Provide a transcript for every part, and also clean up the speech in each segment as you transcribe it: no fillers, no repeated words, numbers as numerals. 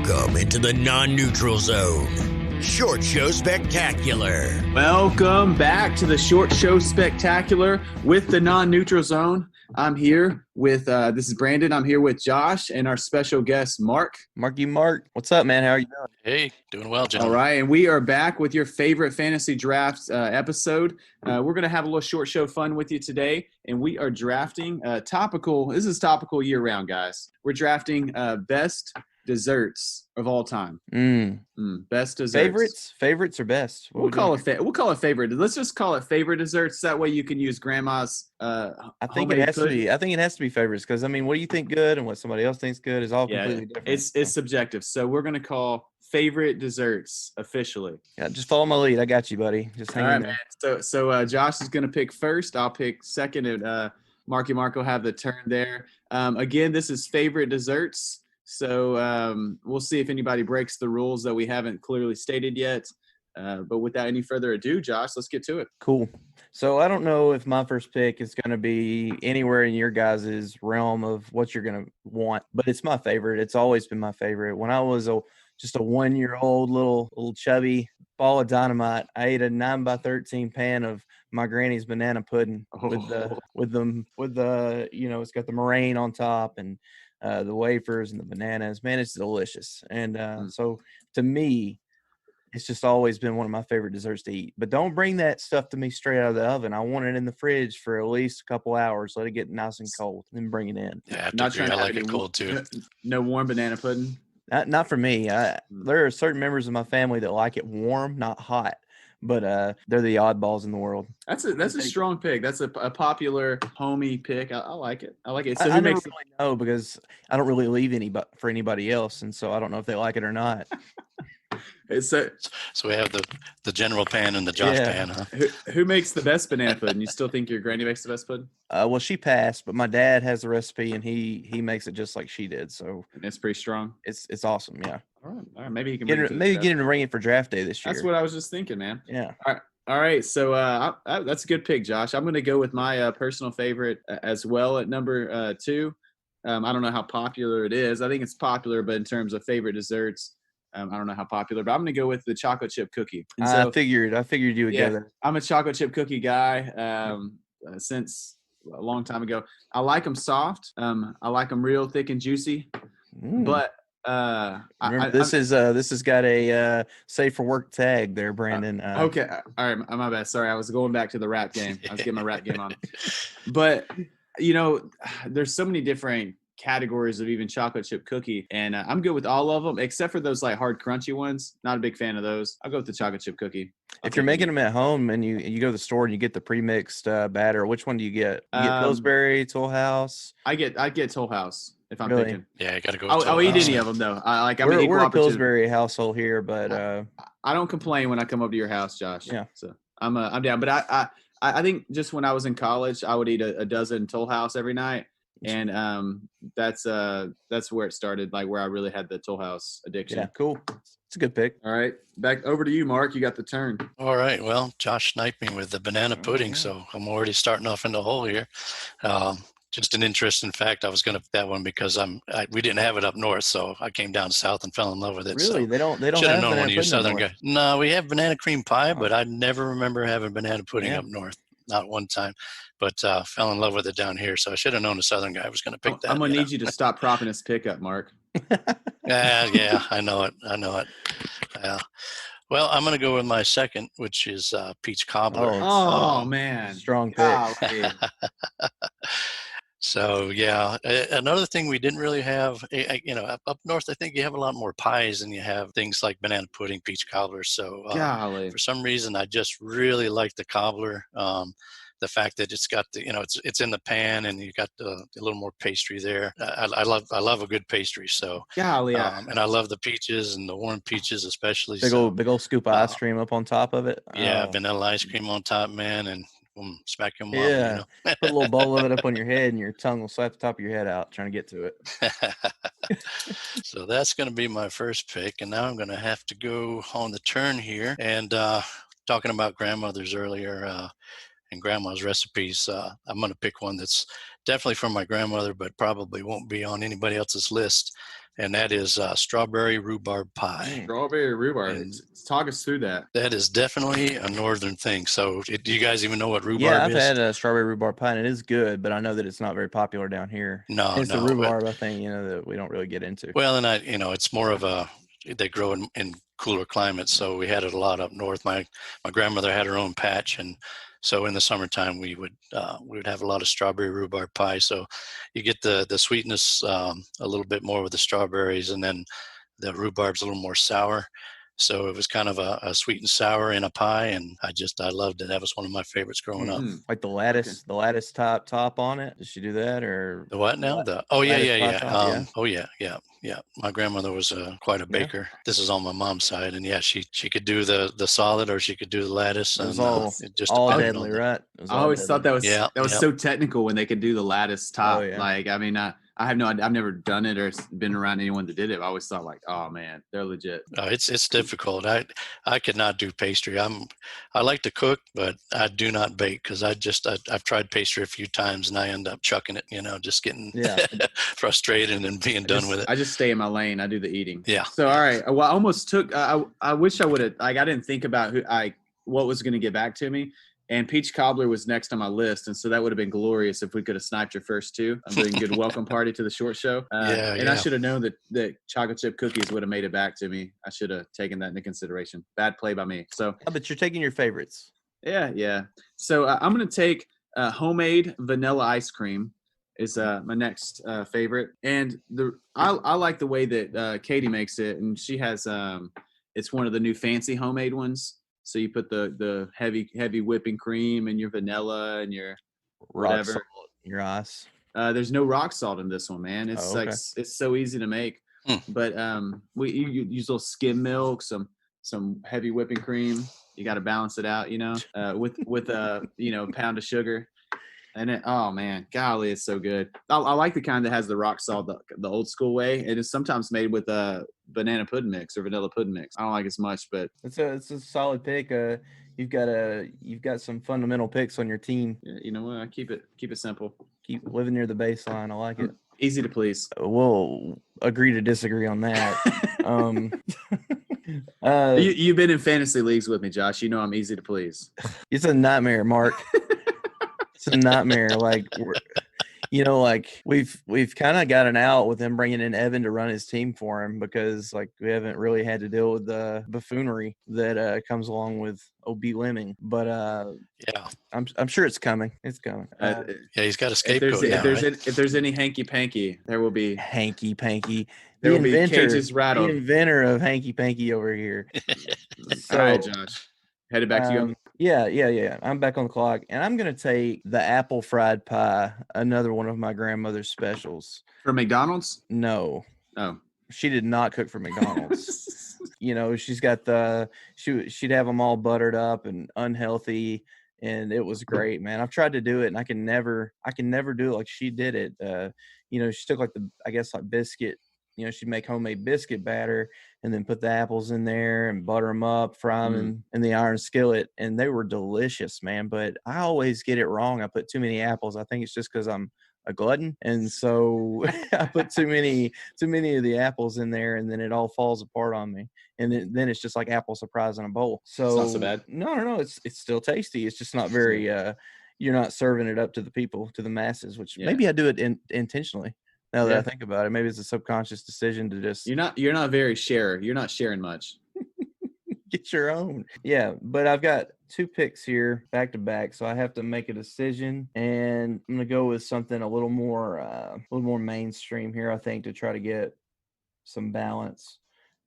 Welcome into the non-neutral zone. Short Show Spectacular. Welcome back to the Short Show Spectacular with the non-neutral zone. I'm here with, this is Brandon. I'm here with Josh and our special guest, Mark. Marky Mark. What's up, man? How are you doing? Hey, doing well, gentlemen. All right, and we are back with your favorite fantasy draft episode. We're going to have a little short show fun with you today, and we are drafting topical. This is topical year-round, guys. We're drafting best desserts of all time. Best desserts. Favorites or best? We'll call it favorite. Let's just call it favorite desserts. That way you can use grandma's. I think it has to be. I think it has to be favorites because I mean, what do you think good and what somebody else thinks good is all completely different. It's subjective. So we're gonna call favorite desserts officially. Yeah, just follow my lead. I got you, buddy. Just hang in there. Man. So Josh is gonna pick first. I'll pick second, and Marky Mark will have the turn there. Again, this is favorite desserts. So we'll see if anybody breaks the rules that we haven't clearly stated yet. But without any further ado, Josh, let's get to it. Cool. So I don't know if my first pick is going to be anywhere in your guys' realm of what you're going to want, but it's my favorite. It's always been my favorite. When I was just a 1-year-old little chubby ball of dynamite, I ate a 9x13 pan of my granny's banana pudding with the it's got the meringue on top and the wafers and the bananas. Man, it's delicious. And so to me, it's just always been one of my favorite desserts to eat. But don't bring that stuff to me straight out of the oven. I want it in the fridge for at least a couple hours. Let it get nice and cold, then bring it in. Yeah, I like it cold too. No warm banana pudding? Not for me. There are certain members of my family that like it warm, not hot. But they're the oddballs in the world. That's a strong pick. That's a popular homey pick. I like it. I like it. So I never really know because I don't really leave for anybody else, and so I don't know if they like it or not. So we have the general pan and the Josh pan, huh? Who makes the best banana pudding? You still think your granny makes the best pudding? Well, she passed, but my dad has the recipe, and he makes it just like she did. So it's pretty strong. It's awesome, yeah. All right. Maybe he can get him to bring it for draft day this year. That's what I was just thinking, man. Yeah. All right. So that's a good pick, Josh. I'm going to go with my personal favorite as well at number 2. I don't know how popular it is. I think it's popular, but in terms of favorite desserts, I don't know how popular, but I'm going to go with the chocolate chip cookie. And so, I figured you would go there. I'm a chocolate chip cookie guy since a long time ago. I like them soft. I like them real thick and juicy. But remember, this has got a safe for work tag there, Brandon. Okay, all right, my bad. Sorry, I was going back to the rap game. I was getting my rap game on. But there's so many different categories of even chocolate chip cookie, and I'm good with all of them except for those like hard crunchy ones. Not a big fan of those. I'll go with the chocolate chip cookie. If you're making them at home and you go to the store and you get the pre-mixed batter, which one do you get? You get Pillsbury, Toll House? I get Toll House if I'm really? picking. Yeah, I gotta go. I'll eat any of them though. We're a Pillsbury household here, but I don't complain when I come over to your house, Josh. Yeah, so I'm down. But I think just when I was in college, I would eat a dozen Toll House every night. And that's where it started, like where I really had the Toll House addiction. Yeah, cool. It's a good pick. All right, back over to you, Mark. You got the turn. All right. Well, Josh sniped me with the banana pudding, so I'm already starting off in the hole here. Just an interesting fact. I was going to pick that one because we didn't have it up north, so I came down south and fell in love with it. Really? So they don't should have known one of you southern guys. No, we have banana cream pie, but I never remember having banana pudding up north. Not one time, but fell in love with it down here. So I should have known a southern guy was going to pick that. I'm going to need you to stop propping his pick up, Mark. Yeah, I know it. Well, I'm going to go with my second, which is peach cobbler. Oh man. Strong pick. So, yeah, another thing we didn't really have, up north, I think you have a lot more pies than you have things like banana pudding, peach cobbler. So for some reason, I just really like the cobbler. The fact that it's got it's in the pan and you got a little more pastry there. I love a good pastry. So, and I love the peaches and the warm peaches, especially. Big old scoop of ice cream up on top of it. Yeah, vanilla ice cream on top, man, and smack him up. Yeah, put a little bowl of it up on your head, and your tongue will slap the top of your head out trying to get to it. So that's going to be my first pick, and now I'm going to have to go on the turn here. And talking about grandmothers earlier, and grandma's recipes. I'm going to pick one that's definitely from my grandmother, but probably won't be on anybody else's list. And that is strawberry rhubarb pie. Strawberry rhubarb. Talk us through that. That is definitely a northern thing. So do you guys even know what rhubarb is? Yeah, I've had a strawberry rhubarb pie, and it is good, but I know that it's not very popular down here. No, it's the rhubarb, I think, that we don't really get into. Well, and it's more of they grow in cooler climates, so we had it a lot up north. My grandmother had her own patch, and so in the summertime we would have a lot of strawberry rhubarb pie. So you get the sweetness a little bit more with the strawberries, and then the rhubarb's a little more sour. So it was kind of a sweet and sour in a pie, and I loved it. That was one of my favorites growing up. Like the lattice top on it. Did she do that, or the what now? Yeah. Oh yeah. My grandmother was quite a baker. Yeah. This is on my mom's side, and yeah, she could do the solid, or she could do the lattice. It was all deadly, right? I always thought that was so technical when they could do the lattice top. Oh, yeah. Like, I mean, I've never done it or been around anyone that did it. I always thought like, oh man, they're legit. It's difficult. I could not do pastry. I like to cook, but I do not bake because I've tried pastry a few times and I end up chucking it. Just getting frustrated and being done with it. I just stay in my lane. I do the eating. Yeah. So all right. Well, I almost took. I wish I would have. Like, I didn't think about what was going to get back to me. And peach cobbler was next on my list, and so that would have been glorious if we could have sniped your first two. I'm doing a good welcome party to the short show. I should have known that chocolate chip cookies would have made it back to me. I should have taken that into consideration. Bad play by me. So, but you're taking your favorites. Yeah. So I'm going to take homemade vanilla ice cream is my next favorite, and I like the way that Katie makes it, and she has it's one of the new fancy homemade ones. So you put the heavy whipping cream and your vanilla and your whatever. Rock salt, your ice. There's no rock salt in this one, man. It's it's so easy to make. But you use a little skim milk, some heavy whipping cream. You got to balance it out, with a pound of sugar. And oh man, golly, it's so good. I like the kind that has the rock salt, the old school way. It is sometimes made with a banana pudding mix or vanilla pudding mix. I don't like it as much, but it's a solid pick. You've got some fundamental picks on your team. You know what? I keep it simple. Keep living near the baseline. I like it. Easy to please. We'll agree to disagree on that. You've been in fantasy leagues with me, Josh. You know I'm easy to please. It's a nightmare, Mark. It's a nightmare. Like, we've kind of gotten out with him bringing in Evan to run his team for him because we haven't really had to deal with the buffoonery that comes along with O.B. Lemming. But I'm sure it's coming. It's coming. He's got a scapegoat. If there's any hanky panky, there will be hanky panky. There will be cages rattled. The inventor of hanky panky over here. All right, Josh. Headed back to you. Yeah. I'm back on the clock, and I'm going to take the apple fried pie, another one of my grandmother's specials. From McDonald's? No. Oh. She did not cook for McDonald's. She's got she'd have them all buttered up and unhealthy, and it was great, man. I've tried to do it, and I can never do it like she did it. She took like biscuit. She'd make homemade biscuit batter and then put the apples in there and butter them up, fry them in the iron skillet. And they were delicious, man. But I always get it wrong. I put too many apples. I think it's just because I'm a glutton. And so I put too many of the apples in there, and then it all falls apart on me. And then it's just like apple surprise in a bowl. So it's not so bad. No. It's still tasty. It's just not very, you're not serving it up to the people, to the masses, which maybe I do it intentionally. Now that I think about it, maybe it's a subconscious decision to just. You're not very sharer. You're not sharing much. Get your own. Yeah, but I've got two picks here back to back, so I have to make a decision, and I'm gonna go with something a little more mainstream here. I think to try to get some balance,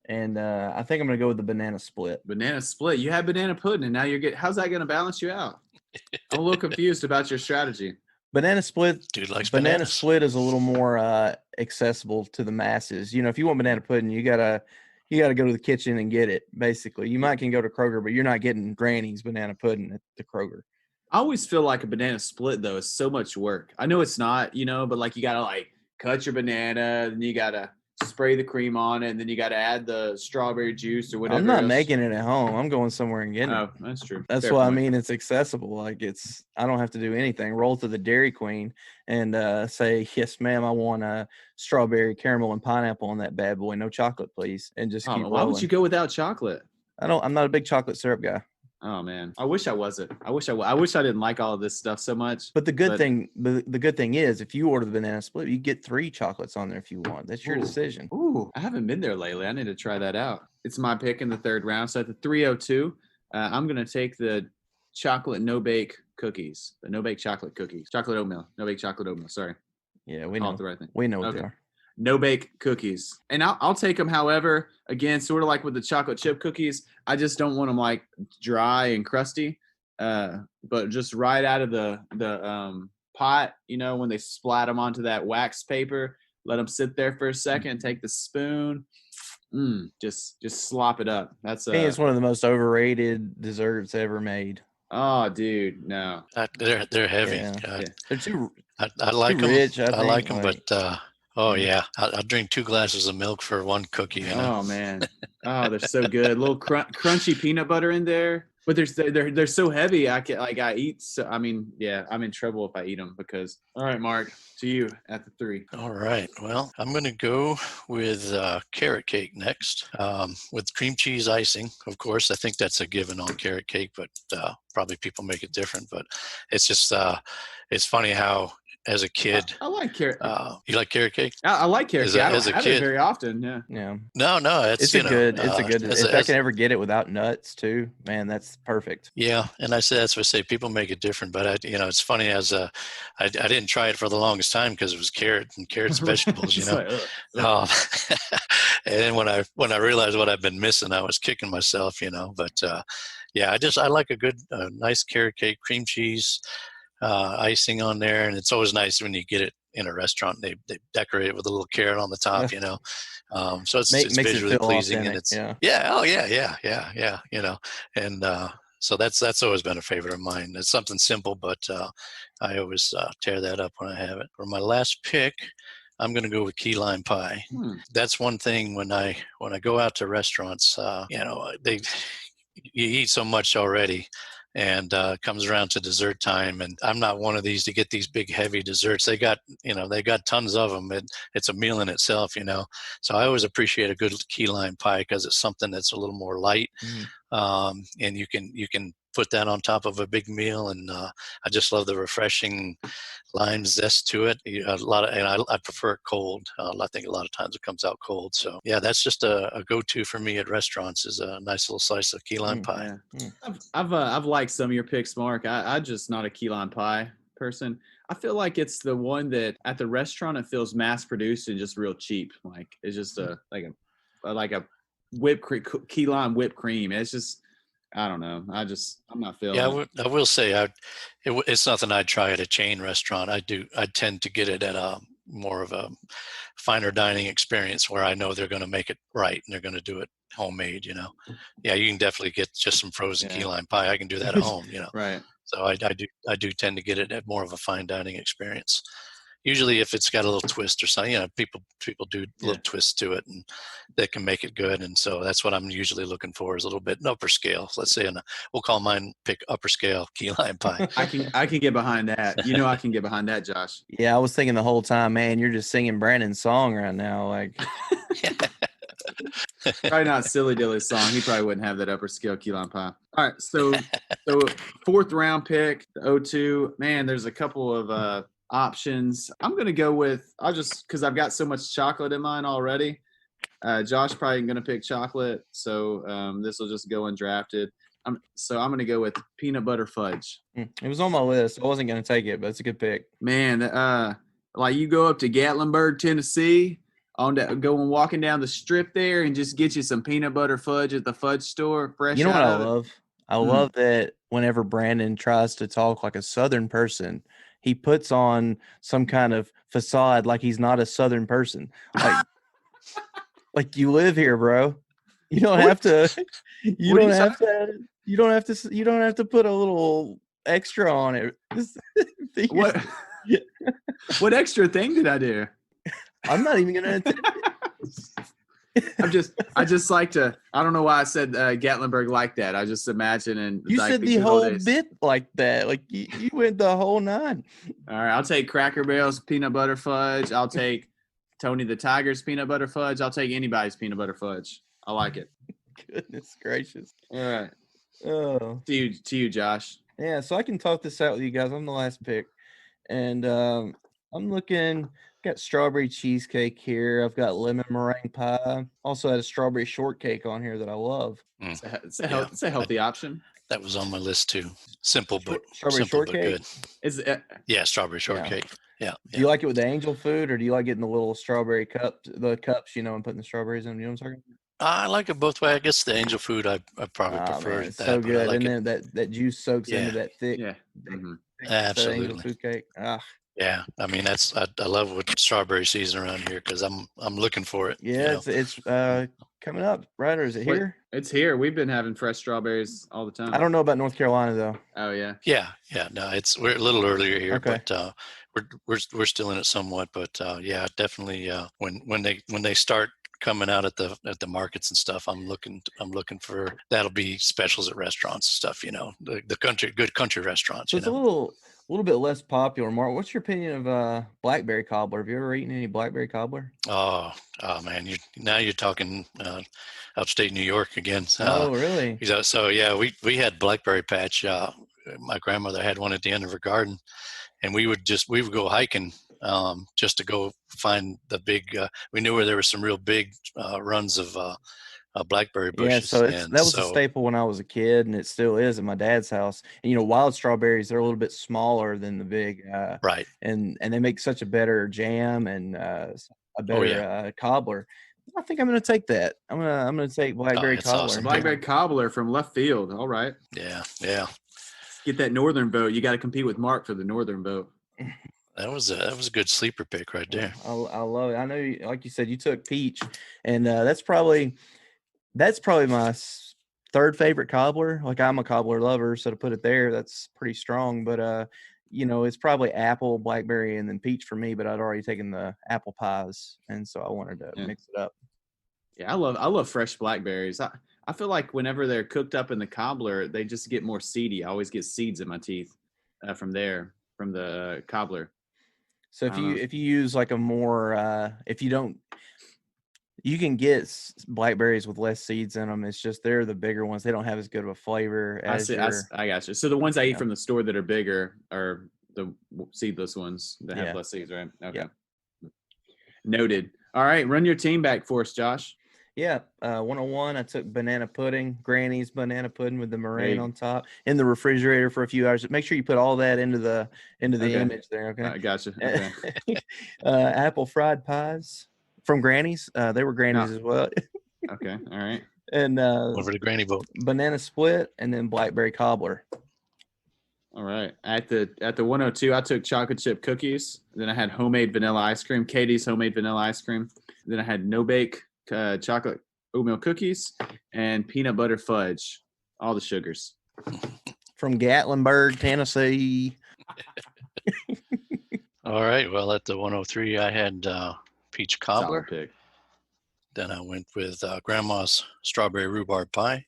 and I think I'm gonna go with the banana split. Banana split. You had banana pudding, and now how's that gonna balance you out? I'm a little confused about your strategy. Banana split. Dude likes banana bananas. Split is a little more accessible to the masses. If you want banana pudding, you gotta go to the kitchen and get it. Basically, you can go to Kroger, but you're not getting Granny's banana pudding at the Kroger. I always feel like a banana split though is so much work. I know it's not, but you gotta cut your banana, and you gotta spray the cream on it, and then you got to add the strawberry juice or whatever. I'm not else. making it at home. I'm going somewhere and getting it. Oh, that's true. That's Fair why point. I mean it's accessible. Like I don't have to do anything. Roll to the Dairy Queen and say, yes, ma'am, I want a strawberry, caramel, and pineapple on that bad boy. No chocolate, please. And just keep rolling. Why would you go without chocolate? I'm not a big chocolate syrup guy. Oh man, I wish I wasn't. I wish I didn't like all of this stuff so much. But the good thing is, if you order the banana split, you get 3 chocolates on there if you want. That's your decision. Ooh, I haven't been there lately. I need to try that out. It's my pick in the 3rd round. So at the 302, I'm gonna take the chocolate no bake cookies, the no bake chocolate cookies, chocolate oatmeal, no bake chocolate oatmeal. Sorry. Yeah, we know the right thing. We know what they are. No bake cookies, and I'll take them. However, again, sort of like with the chocolate chip cookies, I just don't want them like dry and crusty, but just right out of the pot. You know, when they splat them onto that wax paper, let them sit there for a second. Take the spoon, just slop it up. That's I think it's one of the most overrated desserts ever made. Oh, dude, no, they're heavy. Yeah. They're too. I like them. Rich, I like them, but. Oh yeah, I'll drink 2 glasses of milk for 1 cookie. You know? Oh man, oh they're so good. A little crunchy peanut butter in there, but they're so heavy. I eat. So I mean, yeah, I'm in trouble if I eat them because. All right, Mark, to you at the 3. All right. Well, I'm going to go with carrot cake next, with cream cheese icing. Of course, I think that's a given on carrot cake, but probably people make it different. But it's just it's funny how. As a kid, I like carrot. You like carrot cake? I like carrot cake. I don't have kid, it very often. Yeah. No, it's a good. If I can ever get it without nuts too, man, that's perfect. Yeah, and that's what I say. People make it different, but it's funny as I didn't try it for the longest time because it was carrot and carrots vegetables, you know. And then when I realized what I've been missing, I was kicking myself, you know. But yeah, I like a good, nice carrot cake, cream cheese. Icing on there, and it's always nice when you get it in a restaurant. They decorate it with a little carrot on the top, you know. So it's visually pleasing, and it's yeah, you know. And so that's always been a favorite of mine. It's something simple, but I always tear that up when I have it. For my last pick, I'm going to go with key lime pie. That's one thing when I go out to restaurants, you know, you eat so much already. And comes around to dessert time, and I'm not one of these to get these big heavy desserts. They got tons of them. It's a meal in itself, you know. So I always appreciate a good key lime pie because it's something that's a little more light, and you can put that on top of a big meal. And I just love the refreshing lime zest to it. I prefer it cold. I think a lot of times it comes out cold. So yeah, that's just a go-to for me at restaurants is a nice little slice of key lime pie. Yeah. I've liked some of your picks, Mark. I'm just not a key lime pie person. I feel like it's the one that at the restaurant it feels mass produced and just real cheap. Like it's just like a key lime whipped cream. It's just. I don't know. I'm not feeling. Yeah, I will say it's nothing I'd try at a chain restaurant. I tend to get it at a more of a finer dining experience where I know they're going to make it right and they're going to do it homemade. You know, yeah, you can definitely get just some frozen key lime pie. I can do that at home. You know, right. So I do tend to get it at more of a fine dining experience. Usually, if it's got a little twist or something, you know, people do little twists to it, and that can make it good. And so that's what I'm usually looking for is a little bit upper scale. Let's say, we'll call mine pick upper scale key lime pie. I can get behind that. You know, I can get behind that, Josh. Yeah, I was thinking the whole time, man, you're just singing Brandon's song right now, like. Probably not Silly Dilly's song. He probably wouldn't have that upper scale key lime pie. All right, so 4th round pick, the 0-2. Man, there's a couple of options. I'm gonna go with because I've got so much chocolate in mine already. Josh probably gonna pick chocolate, so this will just go undrafted. I'm gonna go with peanut butter fudge. It was on my list. I wasn't gonna take it, but it's a good pick. Man, like you go up to Gatlinburg, Tennessee, going walking down the strip there, and just get you some peanut butter fudge at the fudge store, fresh. You know what I love? I love that whenever Brandon tries to talk like a Southern person, he puts on some kind of facade like he's not a Southern person. Like, like you live here, bro. You don't have to. You don't have to. You don't have to. You don't have to put a little extra on it. What extra thing did I do? I'm not even gonna attempt it. I just like to. I don't know why I said Gatlinburg like that. I just imagine and you like said the whole bit like that. Like you went the whole nine. All right, I'll take Cracker Barrel's peanut butter fudge. I'll take Tony the Tiger's peanut butter fudge. I'll take anybody's peanut butter fudge. I like it. Goodness gracious. All right. Oh. To you, Josh. Yeah, so I can talk this out with you guys. I'm the last pick. And I'm looking, got strawberry cheesecake here. I've got lemon meringue pie. Also had a strawberry shortcake on here that I love. It's a healthy option. That was on my list too. Simple but strawberry simple shortcake. But good. Yeah, strawberry shortcake. Yeah. Do you like it with the angel food, or do you like getting the little strawberry cups, and putting the strawberries in? You know what I'm talking about? I like it both ways. I guess the angel food I probably prefer. Man, it's so good, and then that juice soaks into that thick. Yeah. Thick absolutely. Angel food cake. Yeah, I mean I love what strawberry season around here because I'm looking for it. Yeah, it's coming up, right? Or is it here? It's here. We've been having fresh strawberries all the time. I don't know about North Carolina though. Oh yeah. Yeah. No, we're a little earlier here, okay. But we're still in it somewhat. But yeah, definitely when they start coming out at the markets and stuff, I'm looking for that'll be specials at restaurants and stuff. The good country restaurants. So it's a little bit less popular. Mark, what's your opinion of blackberry cobbler? Have you ever eaten any blackberry cobbler? Oh man, you're talking upstate New York again. Oh really? So yeah, we had blackberry patch. My grandmother had one at the end of her garden, and we would go hiking just to go find the big. We knew where there were some real big runs of blackberry bushes. Yeah, so that was a staple when I was a kid, and it still is at my dad's house. And wild strawberries, they're a little bit smaller than the big, right? And they make such a better jam and a better cobbler. I think I'm going to take that. I'm going to take blackberry cobbler. Awesome. Blackberry cobbler from left field. All right. Yeah. Get that northern vote. You got to compete with Mark for the northern vote. That was a good sleeper pick right there. I love it. I know, like you said, you took peach, and that's probably my third favorite cobbler. Like, I'm a cobbler lover, so to put it there, that's pretty strong. But it's probably apple, blackberry, and then peach for me. But I'd already taken the apple pies, and so I wanted to mix it up. Yeah, I love fresh blackberries. I feel like whenever they're cooked up in the cobbler, they just get more seedy. I always get seeds in my teeth from the cobbler. So if you use like a more you can get blackberries with less seeds in them. It's just they're the bigger ones. They don't have as good of a flavor as I got you. So the ones I eat from the store that are bigger are the seedless ones that have less seeds, right? Okay. Yeah. Noted. All right, run your team back for us, Josh. Yeah, 101. I took banana pudding, Granny's banana pudding with the meringue on top, in the refrigerator for a few hours. Make sure you put all that into the image there. Okay, I gotcha. Okay. Apple fried pies from Granny's. They were Granny's as well. Okay, all right. And over the Granny vote. Banana split, and then blackberry cobbler. All right. At the 102, I took chocolate chip cookies. Then I had homemade vanilla ice cream, Katie's homemade vanilla ice cream. Then I had no bake chocolate oatmeal cookies and peanut butter fudge, all the sugars. From Gatlinburg, Tennessee. All right. Well, at the 103, I had peach cobbler. Solid pick. Then I went with grandma's strawberry rhubarb pie.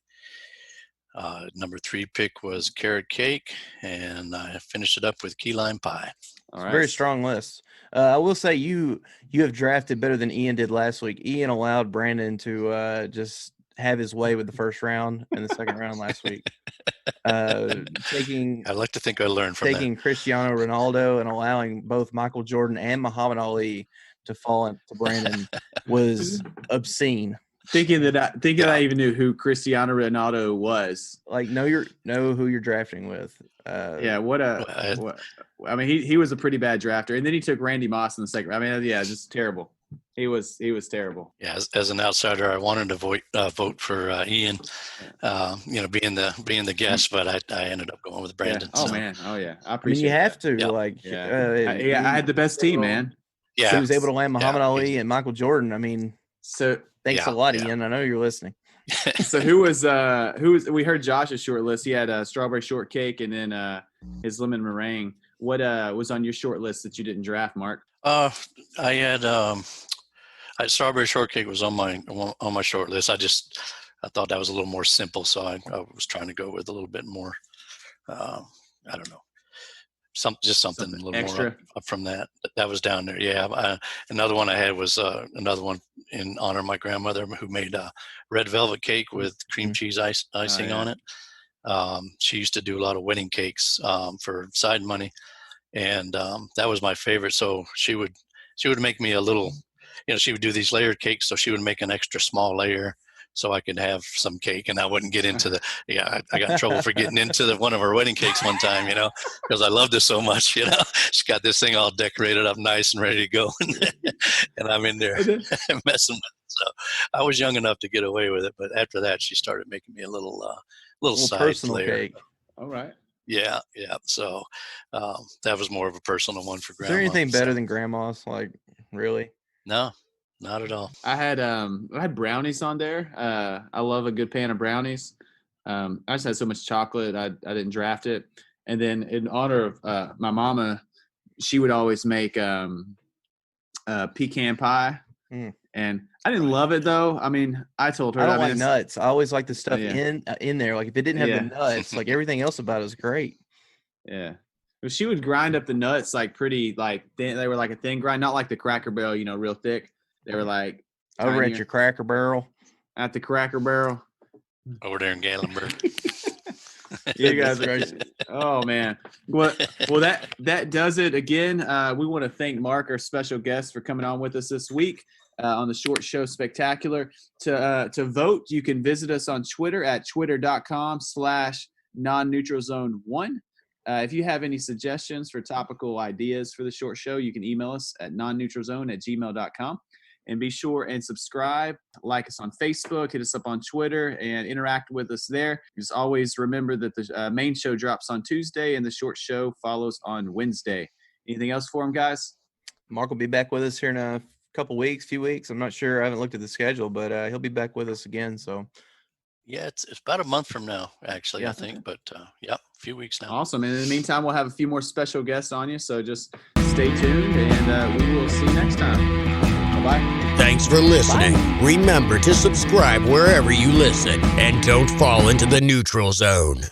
Number 3 pick was carrot cake, and I finished it up with key lime pie. All right. Very strong list. I will say you have drafted better than Ian did last week. Ian allowed Brandon to just have his way with the first round and the second round last week. I like to think I learned from taking Cristiano Ronaldo and allowing both Michael Jordan and Muhammad Ali to fall into Brandon was obscene. Thinking I even knew who Cristiano Ronaldo was. Like, know who you're drafting with. I mean, he was a pretty bad drafter, and then he took Randy Moss in the second. I mean, just terrible. He was terrible. Yeah, as an outsider, I wanted to vote for Ian, being the guest, but I ended up going with Brandon. Yeah. Oh so. Man, oh yeah, I appreciate. You have that. to I had the best team, man. Yeah, so he was able to land Muhammad Ali and Michael Jordan. I mean, so thanks a lot, Ian. I know you're listening. So who was we heard Josh's short list. He had strawberry shortcake and then his lemon meringue. What was on your short list that you didn't draft, Mark? I had Strawberry shortcake was on my short list. I thought that was a little more simple, so I was trying to go with a little bit more. I don't know, something a little extra. more up from that. That was down there. Yeah. Another one I had was another one in honor of my grandmother, who made a red velvet cake with cream cheese icing on it. She used to do a lot of wedding cakes for side money, and that was my favorite. So she would make me a little, she would do these layered cakes, so she would make an extra small layer so I could have some cake, and I wouldn't get into I got in trouble for getting into one of her wedding cakes one time, because I loved it so much. She got this thing all decorated up nice and ready to go, and I'm in there messing with it. So I was young enough to get away with it, but after that, she started making me a little side personal layer. cake. All right. Yeah. So that was more of a personal one for Grandma. Is there anything better than Grandma's? Like, really? No, not at all. I had brownies on there. I love a good pan of brownies. I just had so much chocolate, I didn't draft it. And then in honor of my mama, she would always make pecan pie. And I didn't love it though. I mean, I told her I don't like nuts. I always like the stuff in there. Like if it didn't have the nuts, like everything else about it was great. Yeah. But she would grind up the nuts like pretty thin. They were like a thin grind, not like the Cracker Barrel, real thick. They were like over at your Cracker Barrel. At the Cracker Barrel. Over there in Gatlinburg. You guys are oh man. Well that does it again. We want to thank Mark, our special guest, for coming on with us this week on the Short Show Spectacular. To vote, you can visit us on Twitter at twitter.com/non-neutralzone1. If you have any suggestions for topical ideas for the short show, you can email us at non-neutralzone@gmail.com. And be sure and subscribe, like us on Facebook, hit us up on Twitter, and interact with us there. Just always remember that the main show drops on Tuesday and the short show follows on Wednesday. Anything else for him, guys? Mark will be back with us here in a few weeks. I'm not sure. I haven't looked at the schedule, but he'll be back with us again. So, yeah, it's about a month from now, actually, I think. But, a few weeks now. Awesome. And in the meantime, we'll have a few more special guests on you. So just stay tuned, and we will see you next time. Bye. Thanks for listening. Bye. Remember to subscribe wherever you listen, and don't fall into the neutral zone.